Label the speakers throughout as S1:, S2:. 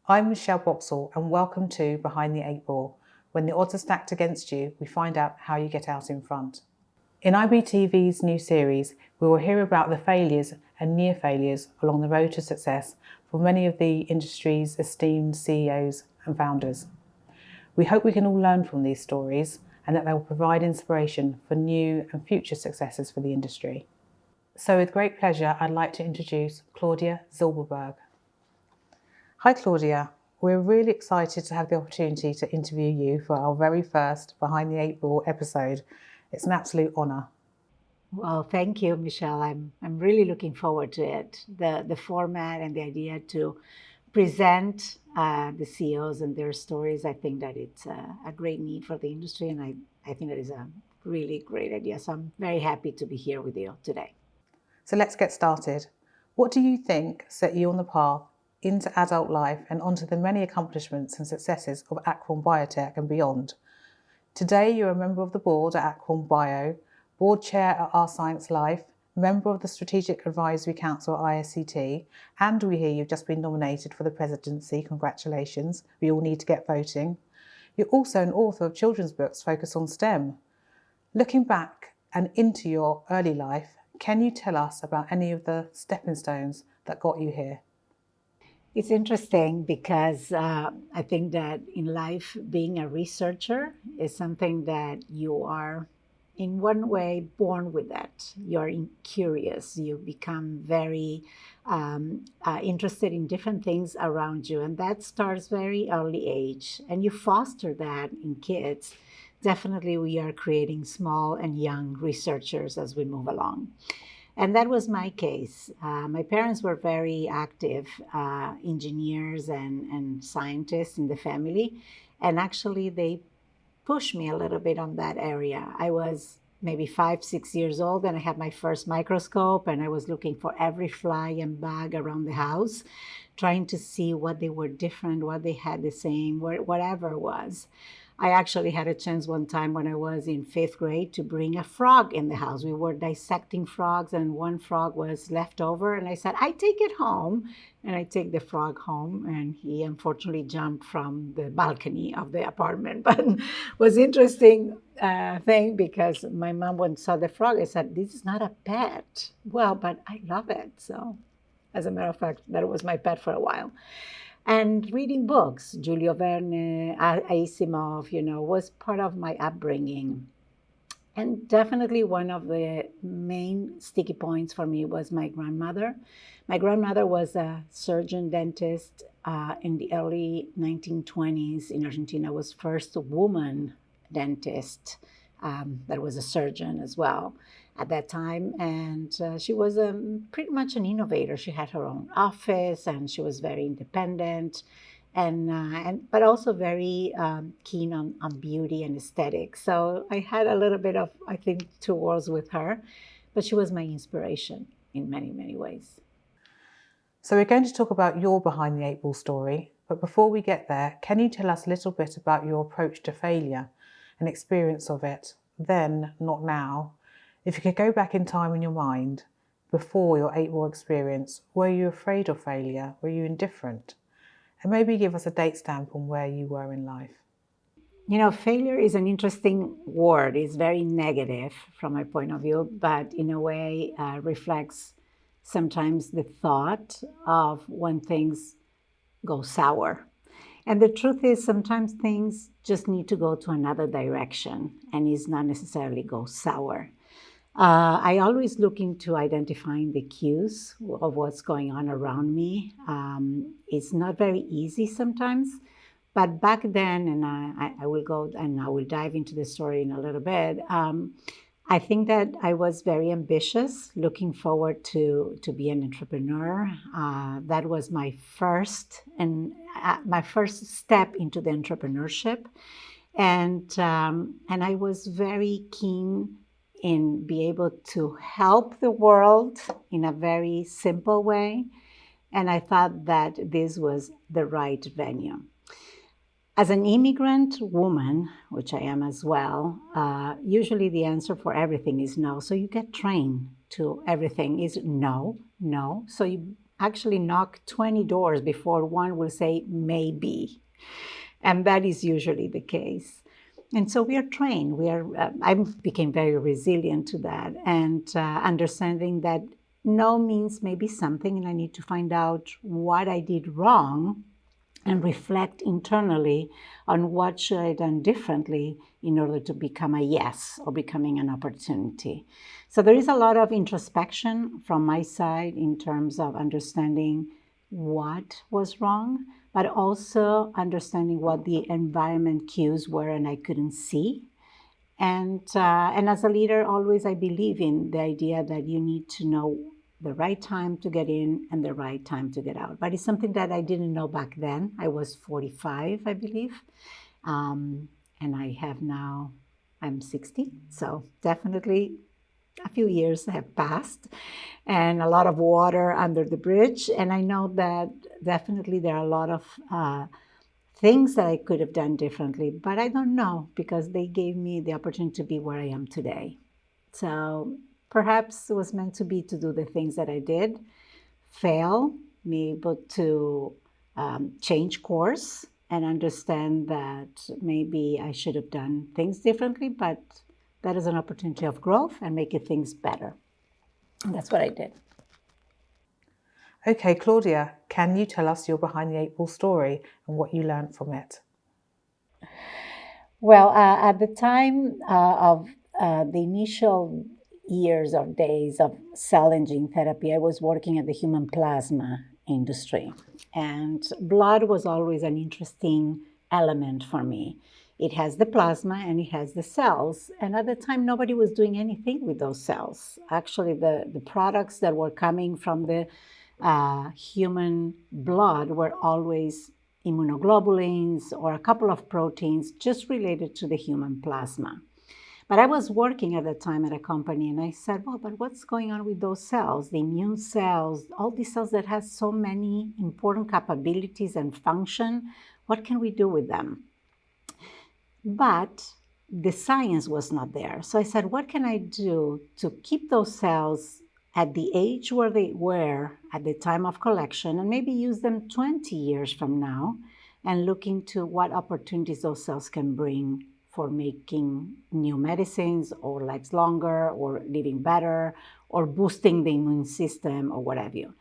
S1: I'm Michelle Boxall and welcome to Behind the Eight Ball. When the odds are stacked against you, we find out how you get out in front. In IBTV's new series, we will hear about the failures and near failures along the road to success for many of the industry's esteemed CEOs and founders. We hope we can all learn from these stories and that they will provide inspiration for new and future successes for the industry. So with great pleasure, I'd like to introduce Claudia Zylberberg. Hi Claudia, we're really excited to have the opportunity to interview you for our very first Behind the Eight Ball episode. It's an absolute honour.
S2: Well, thank you, Michelle. I'm really looking forward to it. The format and the idea to present the CEOs and their stories, I think that it's a great need for the industry, and I think that is a really great idea. So I'm very happy to be here with you today.
S1: So let's get started. What do you think set you on the path into adult life and onto the many accomplishments and successes of Akron Biotech and beyond? Today, you're a member of the board at Akron Bio, board chair at Our Science Life, member of the Strategic Advisory Council at ISCT, and we hear you've just been nominated for the presidency. Congratulations. We all need to get voting. You're also an author of children's books focused on STEM. Looking back and into your early life, can you tell us about any of the stepping stones that got you here?
S2: It's interesting because I think that in life, being a researcher is something that you are, in one way, born with that. You're curious. You become very interested in different things around you, and that starts very early age. And you foster that in kids. Definitely, we are creating small and young researchers as we move along. And that was my case. My parents were very active engineers and scientists in the family. And actually, they pushed me a little bit on that area. I was maybe 5, 6 years old, and I had my first microscope, and I was looking for every fly and bug around the house, trying to see what they were different, what they had the same, whatever it was. I actually had a chance one time when I was in 5th grade to bring a frog in the house. We were dissecting frogs, and one frog was left over, and I said, I take it home. And I take the frog home, and he unfortunately jumped from the balcony of the apartment. But it was interesting thing because my mom, when saw the frog, I said, this is not a pet. Well, but I love it. So as a matter of fact, that was my pet for a while. And reading books, Julio Verne, Asimov, was part of my upbringing. And definitely one of the main sticky points for me was my grandmother. My grandmother was a surgeon dentist in the early 1920s in Argentina, was first woman dentist that was a surgeon as well at that time. And she was pretty much an innovator. She had her own office, and she was very independent, but also very keen on beauty and aesthetics. So I had a little bit of, I think, 2 worlds with her, but she was my inspiration in many, many ways.
S1: So we're going to talk about your Behind the Eight Ball story, but before we get there, can you tell us a little bit about your approach to failure and experience of it, then, not now? If you could go back in time in your mind, before your 8 Ball experience, were you afraid of failure? Were you indifferent? And maybe give us a date stamp on where you were in life.
S2: Failure is an interesting word. It's very negative from my point of view, but in a way reflects sometimes the thought of when things go sour. And the truth is, sometimes things just need to go to another direction, and it's not necessarily go sour. I always look into identifying the cues of what's going on around me. It's not very easy sometimes, but back then, and I will go and I will dive into the story in a little bit. I think that I was very ambitious, looking forward to be an entrepreneur. That was my first step into the entrepreneurship, and I was very keen in be able to help the world in a very simple way. And I thought that this was the right venue. As an immigrant woman, which I am as well, usually the answer for everything is no. So you get trained to everything is no, no. So you actually knock 20 doors before one will say maybe. And that is usually the case. And so we are trained. I became very resilient to that, and understanding that no means maybe something, and I need to find out what I did wrong and reflect internally on what should I have done differently in order to become a yes or becoming an opportunity. So there is a lot of introspection from my side in terms of understanding what was wrong, but also understanding what the environment cues were and I couldn't see. And as a leader, always I believe in the idea that you need to know the right time to get in and the right time to get out. But it's something that I didn't know back then. I was 45, I believe. And I'm 60. So definitely a few years have passed and a lot of water under the bridge. And I know that definitely there are a lot of things that I could have done differently, but I don't know because they gave me the opportunity to be where I am today. So perhaps it was meant to be to do the things that I did, fail, be able to change course and understand that maybe I should have done things differently, but that is an opportunity of growth and making things better. And that's what I did.
S1: Okay, Claudia, can you tell us your behind the eight ball story and what you learned from it?
S2: Well, at the time of the initial years or days of cell and gene therapy, I was working at the human plasma industry. And blood was always an interesting element for me. It has the plasma and it has the cells. And at the time, nobody was doing anything with those cells. Actually, the products that were coming from the human blood were always immunoglobulins or a couple of proteins just related to the human plasma. But I was working at the time at a company and I said, well, but what's going on with those cells, the immune cells, all these cells that have so many important capabilities and function, what can we do with them? But the science was not there. So I said, what can I do to keep those cells at the age where they were at the time of collection and maybe use them 20 years from now and look into what opportunities those cells can bring for making new medicines or lives longer or living better or boosting the immune system or what have you.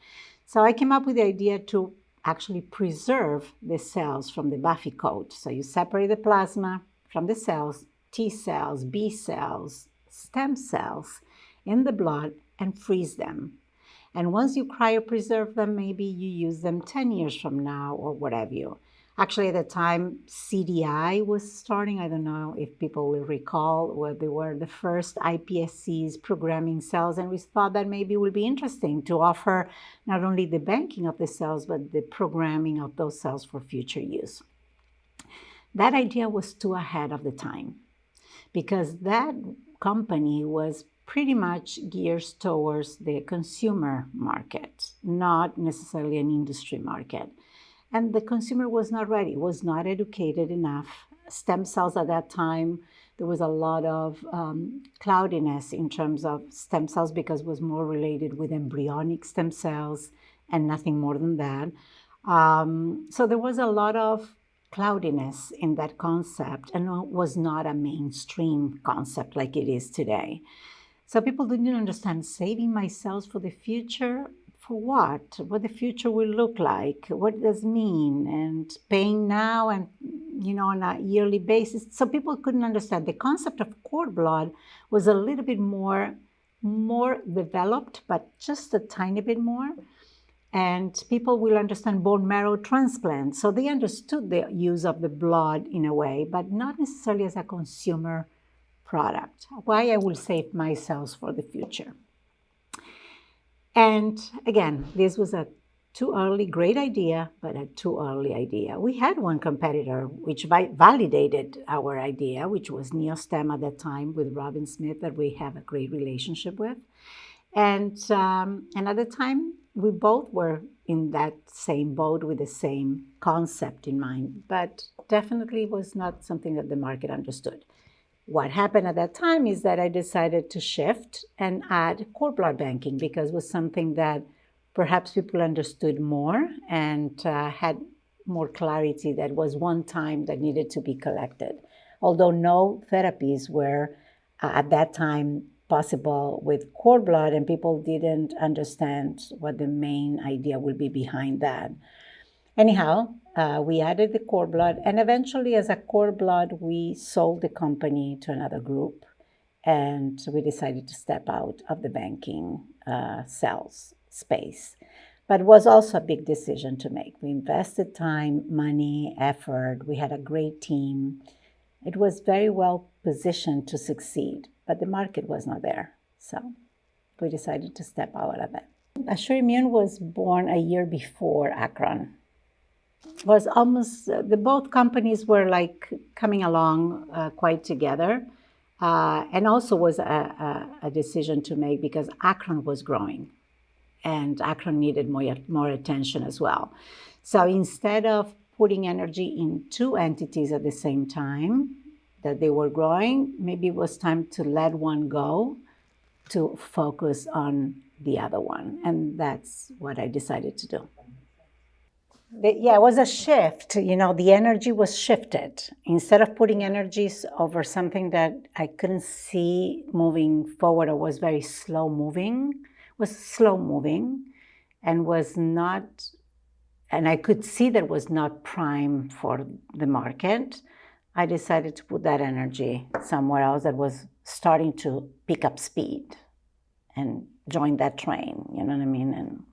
S2: So I came up with the idea to actually preserve the cells from the Buffy coat. So you separate the plasma from the cells, T cells, B cells, stem cells in the blood and freeze them. And once you cryopreserve them, maybe you use them 10 years from now or what have you. Actually, at the time, CDI was starting. I don't know if people will recall where they were the first iPSCs programming cells. And we thought that maybe it would be interesting to offer not only the banking of the cells, but the programming of those cells for future use. That idea was too ahead of the time because that company was pretty much geared towards the consumer market, not necessarily an industry market. And the consumer was not ready, was not educated enough. Stem cells at that time, there was a lot of cloudiness in terms of stem cells because it was more related with embryonic stem cells and nothing more than that. So there was a lot of cloudiness in that concept and it was not a mainstream concept like it is today. So people didn't understand saving my cells for the future. For what? What the future will look like? What does it mean? And paying now and, on a yearly basis. So people couldn't understand. The concept of cord blood was a little bit more developed, but just a tiny bit more. And people will understand bone marrow transplant. So they understood the use of the blood in a way, but not necessarily as a consumer product. Why I will save my cells for the future. And again, this was a too early, great idea, but a too early idea. We had one competitor which validated our idea, which was Neostem at that time with Robin Smith that we have a great relationship with. And at the time, we both were in that same boat with the same concept in mind, but definitely was not something that the market understood. What happened at that time is that I decided to shift and add cord blood banking because it was something that perhaps people understood more and had more clarity that was one time that needed to be collected. Although no therapies were at that time possible with cord blood, and people didn't understand what the main idea would be behind that. Anyhow, we added the cord blood, and eventually as a cord blood, we sold the company to another group, and we decided to step out of the banking sales space. But it was also a big decision to make. We invested time, money, effort. We had a great team. It was very well positioned to succeed, but the market was not there. So we decided to step out of it. Assure Immune was born a year before Akron. It was almost, both companies were like coming along quite together. And also was a decision to make because Akron was growing. And Akron needed more attention as well. So instead of putting energy in two entities at the same time that they were growing, maybe it was time to let one go to focus on the other one. And that's what I decided to do. Yeah, it was a shift. The energy was shifted. Instead of putting energies over something that I couldn't see moving forward or was very slow moving, and was not, and I could see that was not prime for the market, I decided to put that energy somewhere else that was starting to pick up speed and join that train, you know what I mean? And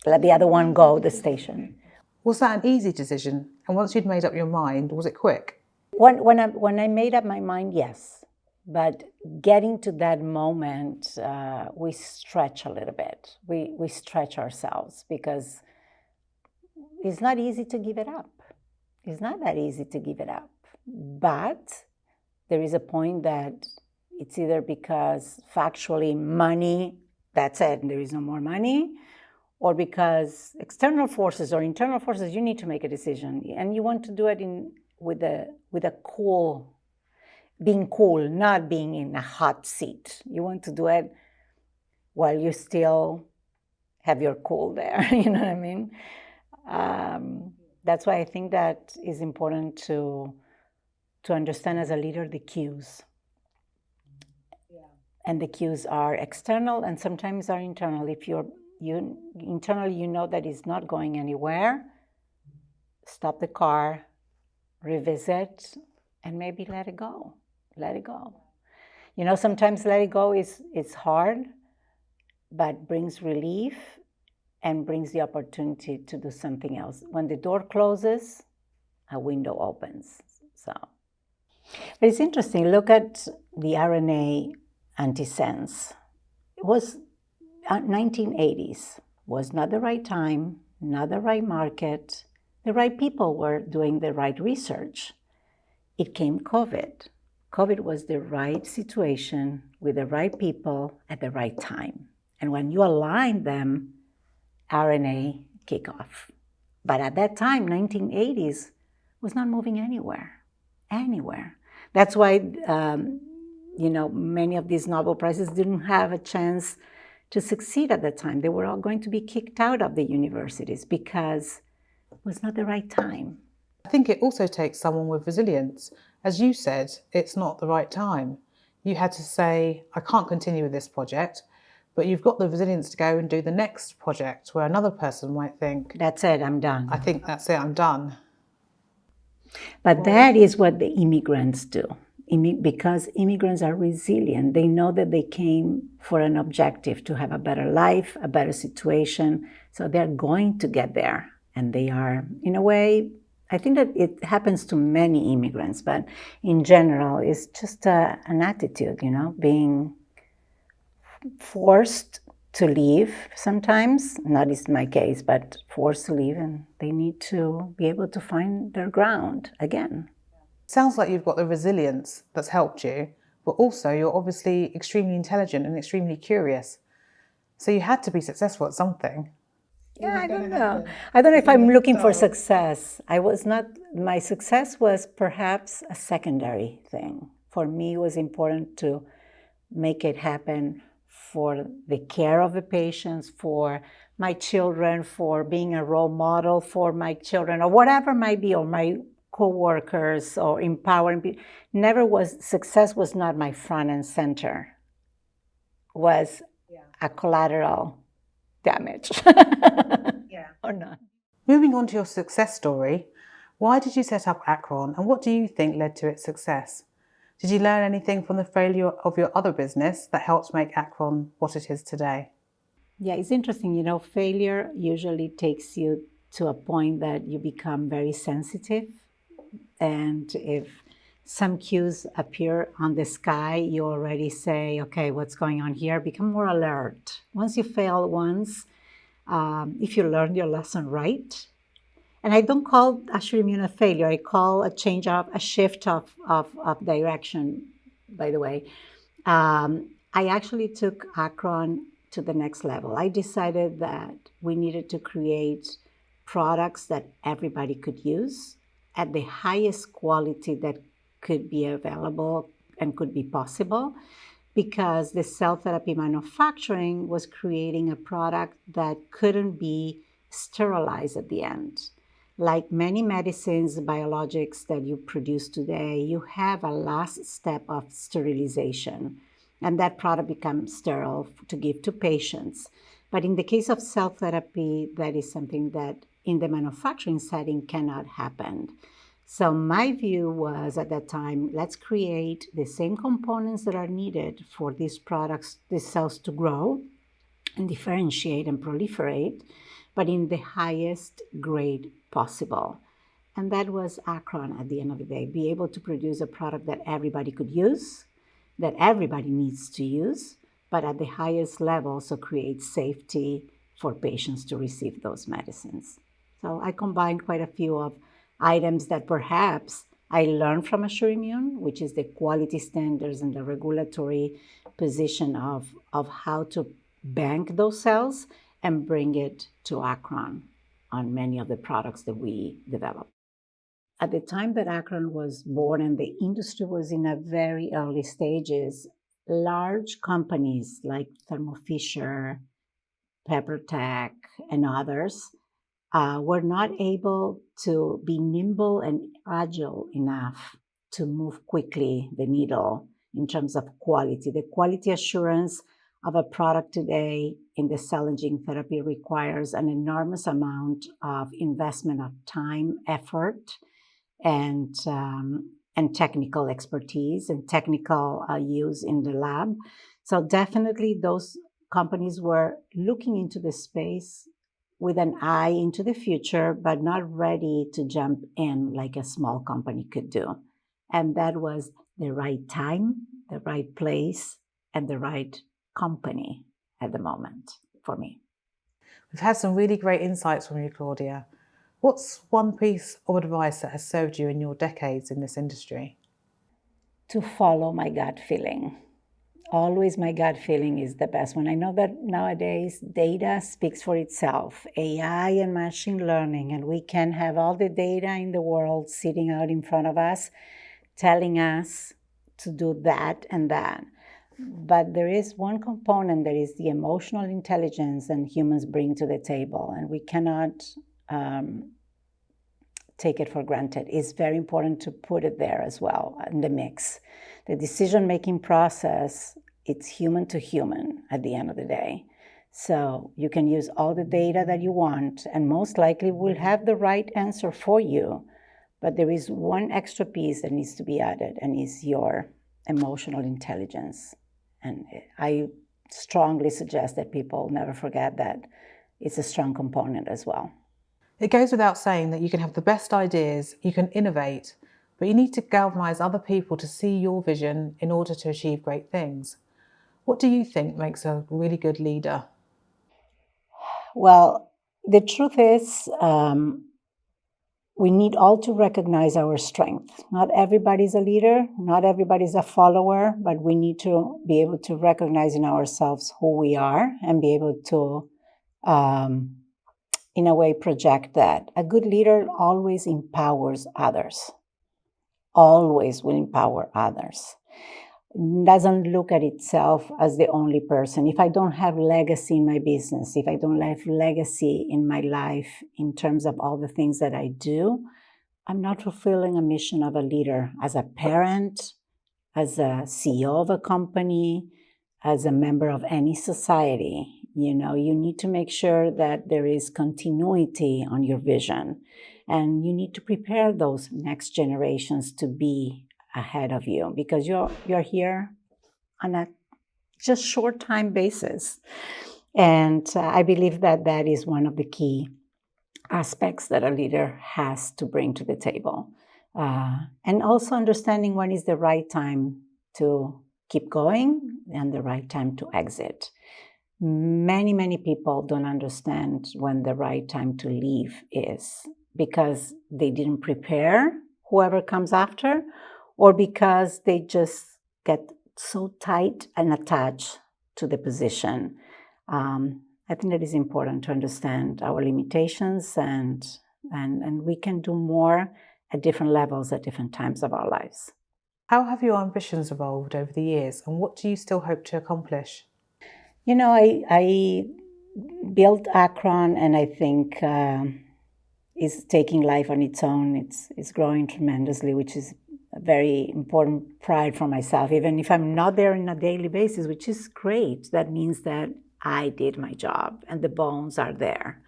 S2: let the other one go, the station.
S1: Was that an easy decision? And once you'd made up your mind, was it quick?
S2: When I made up my mind, yes. But getting to that moment, we stretch a little bit. We stretch ourselves because it's not easy to give it up. It's not that easy to give it up. But there is a point that it's either because factually money, that's it, there is no more money, or because external forces or internal forces, you need to make a decision. And you want to do it with a cool, being cool, not being in a hot seat. You want to do it while you still have your cool there, you know what I mean? That's why I think that is important to understand as a leader the cues. Yeah. And the cues are external and sometimes are internal. If internally you know that it's not going anywhere, stop the car, revisit, and maybe let it go. Let it go. Sometimes let it go is hard, but brings relief and brings the opportunity to do something else. When the door closes, a window opens. But it's interesting. Look at the RNA antisense. It was 1980s. Was not the right time, not the right market. The right people were doing the right research. It came COVID. COVID was the right situation with the right people at the right time. And when you align them, RNA kick off. But at that time, 1980s, was not moving anywhere. That's why, many of these Nobel Prizes didn't have a chance to succeed at that time. They were all going to be kicked out of the universities because it was not the right time.
S1: I think it also takes someone with resilience. As you said, it's not the right time. You had to say, I can't continue with this project, but you've got the resilience to go and do the next project where another person might think,
S2: that's it, I'm done.
S1: I think that's it, I'm done.
S2: But that is what the immigrants do. Because immigrants are resilient. They know that they came for an objective, to have a better life, a better situation. So they're going to get there. And they are, in a way, I think that it happens to many immigrants, but in general, it's just an attitude, being forced to leave sometimes. Not is my case, but forced to leave, and they need to be able to find their ground again.
S1: Sounds like you've got the resilience that's helped you, but also you're obviously extremely intelligent and extremely curious. So you had to be successful at something.
S2: Yeah, I don't know. I don't know if I'm looking for success. My success was perhaps a secondary thing. For me, it was important to make it happen for the care of the patients, for my children, for being a role model for my children, or whatever might be, or my co-workers, or empowering people. Success was not my front and center, was a collateral damage. Or not.
S1: Moving on to your success story, why did you set up Akron and what do you think led to its success? Did you learn anything from the failure of your other business that helped make Akron what it is today?
S2: Yeah, it's interesting. Failure usually takes you to a point that you become very sensitive. And if some cues appear on the sky, you already say, okay, what's going on here? Become more alert. Once you fail once, if you learn your lesson right, and I don't call Ashurimun a failure, I call a shift of direction, by the way. I actually took Akron to the next level. I decided that we needed to create products that everybody could use at the highest quality that could be available and could be possible, because the cell therapy manufacturing was creating a product that couldn't be sterilized at the end. Like many medicines, biologics that you produce today, you have a last step of sterilization, and that product becomes sterile to give to patients. But in the case of cell therapy, that is something that in the manufacturing setting cannot happen. So my view was at that time, let's create the same components that are needed for these products, these cells to grow and differentiate and proliferate, but in the highest grade possible. And that was Akron at the end of the day, be able to produce a product that everybody could use, that everybody needs to use, but at the highest level, so create safety for patients to receive those medicines. So I combined quite a few of items that perhaps I learned from Assurimmune, which is the quality standards and the regulatory position of how to bank those cells and bring it to Akron on many of the products that we develop. At the time that Akron was born and the industry was in a very early stages, large companies like Thermo Fisher, PepperTech, and others were not able to be nimble and agile enough to move quickly the needle in terms of quality. The quality assurance of a product today in the cell and gene therapy requires an enormous amount of investment of time, effort, and technical expertise and technical use in the lab. So definitely those companies were looking into the space with an eye into the future, but not ready to jump in like a small company could do. And that was the right time, the right place, and the right company at the moment for me.
S1: We've had some really great insights from you, Claudia. What's one piece of advice that has served you in your decades in this industry?
S2: To follow my gut feeling. Always my gut feeling is the best one. I know that nowadays data speaks for itself, AI and machine learning, and we can have all the data in the world sitting out in front of us, telling us to do that and that. But there is one component that is the emotional intelligence that humans bring to the table, and we cannot take it for granted. It's very important to put it there as well in the mix. The decision-making process, it's human to human at the end of the day. So you can use all the data that you want, and most likely will have the right answer for you. But there is one extra piece that needs to be added, and is your emotional intelligence. And I strongly suggest that people never forget that it's a strong component as well.
S1: It goes without saying that you can have the best ideas, you can innovate, but you need to galvanise other people to see your vision in order to achieve great things. What do you think makes a really good leader?
S2: Well, the truth is, we need all to recognize our strength. Not everybody's a leader, not everybody's a follower, but we need to be able to recognize in ourselves who we are and be able to, in a way, project that. A good leader always empowers others, always will empower others. doesn't look at itself as the only person. If I don't have legacy in my business, if I don't have legacy in my life in terms of all the things that I do, I'm not fulfilling a mission of a leader as a parent, as a CEO of a company, as a member of any society. You know, you need to make sure that there is continuity on your vision, and you need to prepare those next generations to be ahead of you, because you're here on a just short time basis. And I believe that that is one of the key aspects that a leader has to bring to the table. And also understanding when is the right time to keep going and the right time to exit. Many people don't understand when the right time to leave is, because they didn't prepare whoever comes after, or because they just get so tight and attached to the position. I think it is important to understand our limitations, and we can do more at different levels at different times of our lives.
S1: How have your ambitions evolved over the years, and what do you still hope to accomplish?
S2: You know, I built Akron, and I think it's taking life on its own. It's growing tremendously, which is a very important pride for myself, even if I'm not there on a daily basis, which is great. That means that I did my job and the bones are there.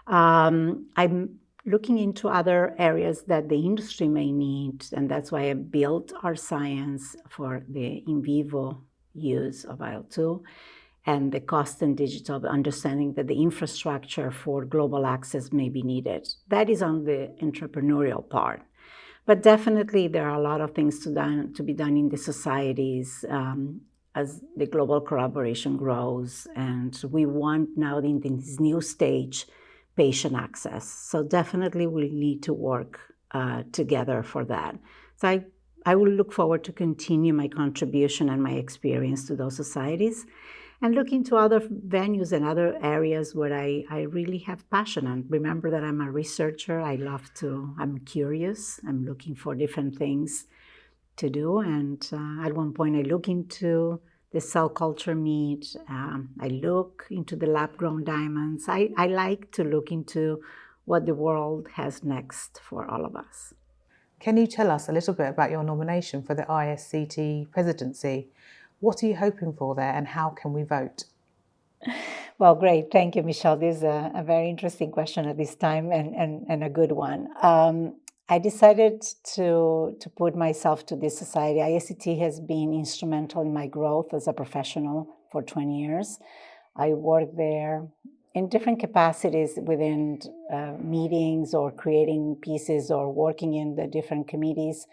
S2: I'm looking into other areas that the industry may need, and that's why I built our science for the in vivo use of IL-2 and the cost and digital, understanding that the infrastructure for global access may be needed. That is on the entrepreneurial part. But definitely there are a lot of things to be done in the societies as the global collaboration grows. And we want now in this new stage, patient access. So definitely we need to work together for that. So I will look forward to continue my contribution and my experience to those societies, and look into other venues and other areas where I really have passion. And remember that I'm a researcher. I'm curious. I'm looking for different things to do. And at one point I look into the cell culture meat. I look into the lab-grown diamonds. I like to look into what the world has next for all of us.
S1: Can you tell us a little bit about your nomination for the ISCT presidency? What are you hoping for there, and how can we vote?
S2: Well, great. Thank you, Michelle. This is a very interesting question at this time, and a good one. I decided to put myself to this society. ISCT has been instrumental in my growth as a professional for 20 years. I worked there in different capacities within meetings or creating pieces or working in the different committees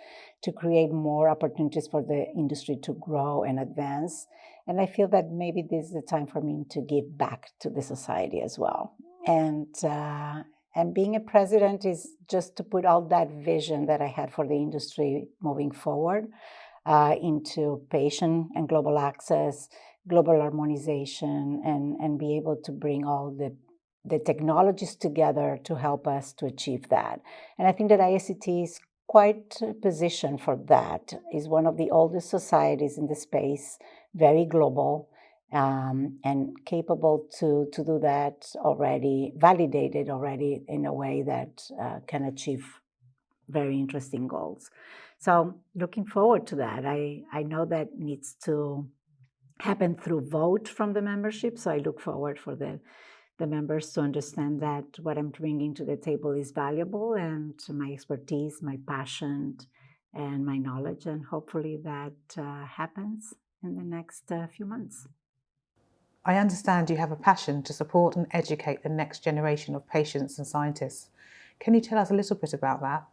S2: to create more opportunities for the industry to grow and advance. And I feel that maybe this is the time for me to give back to the society as well. And being a president is just to put all that vision that I had for the industry moving forward into patient and global access, global harmonization, and be able to bring all the technologies together to help us to achieve that. And I think that ISCT is quite positioned for that. It's one of the oldest societies in the space, very global, and capable to do that already, validated already in a way that can achieve very interesting goals. So looking forward to that. I know that needs to happen through vote from the membership. So I look forward for the members to understand that what I'm bringing to the table is valuable, and my expertise, my passion, and my knowledge. And hopefully that happens in the next few months.
S1: I understand you have a passion to support and educate the next generation of patients and scientists. Can you tell us a little bit about that?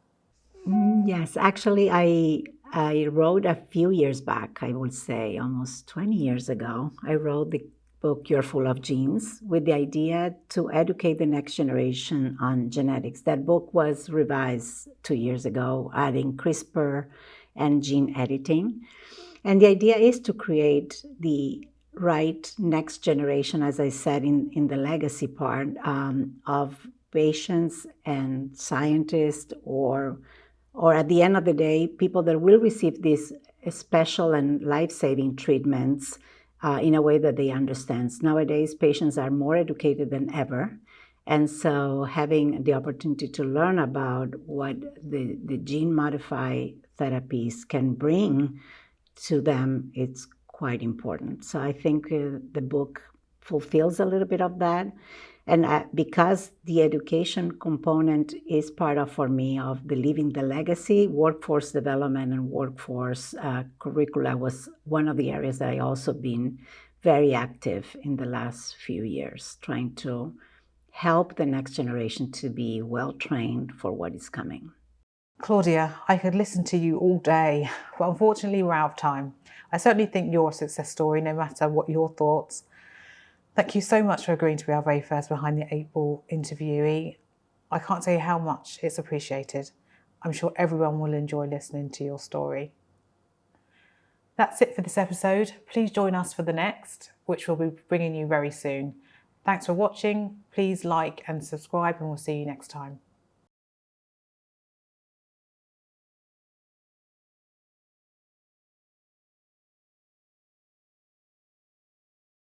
S2: Yes, actually, I wrote a few years back, I would say almost 20 years ago, I wrote the book You're Full of Genes with the idea to educate the next generation on genetics. That book was revised 2 years ago, adding CRISPR and gene editing. And the idea is to create the right next generation, as I said in the legacy part, of patients and scientists, or at the end of the day, people that will receive this special and life-saving treatments in a way that they understand. Nowadays, patients are more educated than ever. And so having the opportunity to learn about what the gene-modified therapies can bring to them, it's quite important. So I think the book fulfills a little bit of that. And because the education component is part of, for me, of the Living the Legacy, workforce development and workforce curricula was one of the areas that I also been very active in the last few years, trying to help the next generation to be well-trained for what is coming.
S1: Claudia, I could listen to you all day, but unfortunately we're out of time. I certainly think you're a success story, no matter what your thoughts. Thank you so much for agreeing to be our very first Behind the Eight Ball interviewee. I can't tell you how much it's appreciated. I'm sure everyone will enjoy listening to your story. That's it for this episode. Please join us for the next, which we'll be bringing you very soon. Thanks for watching. Please like and subscribe, and we'll see you next time.